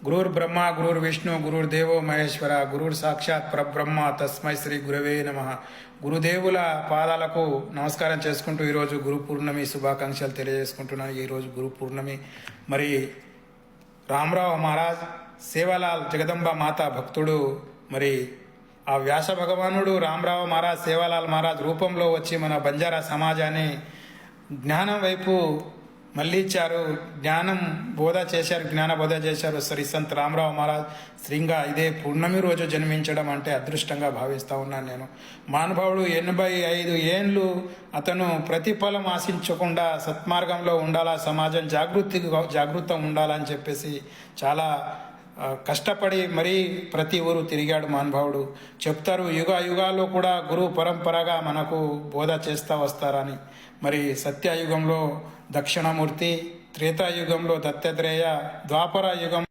గురుర్బ్రహ్మ గురుర్విష్ణు గురుర్దేవో మహేశ్వర గురుర్ సాక్షాత్ పరబ్రహ్మ తస్మై శ్రీ గురవే నమః. గురుదేవుల పాదాలకు నమస్కారం చేసుకుంటూ ఈరోజు గురు పూర్ణమి శుభాకాంక్షలు తెలియజేసుకుంటున్నాను. ఈరోజు గురు పూర్ణమి. మరి రామరావు మహారాజ్ సేవాలాల్ జగదంబ మాత భక్తుడు, మరి ఆ వ్యాస భగవానుడు రామరావు మహారాజ్ సేవాలాల్ మహారాజ్ రూపంలో వచ్చి మన బంజారా సమాజాన్ని జ్ఞానం వైపు మళ్ళీచ్చారు. జ్ఞానం బోధ చేశారు, జ్ఞాన బోధ చేశారు. శ్రీ సంత్ రామరావు మహారాజ్ శ్రీంగా ఇదే పూర్ణమి రోజు జన్మించడం అంటే అదృష్టంగా భావిస్తూ ఉన్నాను నేను. మహానుభావుడు 85 ఏండ్లు అతను ప్రతిఫలం ఆశించకుండా సత్మార్గంలో ఉండాలా, సమాజం జాగృతం ఉండాలని చెప్పేసి చాలా కష్టపడి మరీ ప్రతి ఊరు తిరిగాడు మహానుభావుడు. చెప్తారు యుగ యుగాల్లో కూడా గురు పరంపరగా మనకు బోధ చేస్తూ వస్తారని. మరి సత్యయుగంలో దక్షిణామూర్తి, త్రేతాయుగంలో దత్తాత్రేయ, ద్వాపర యుగం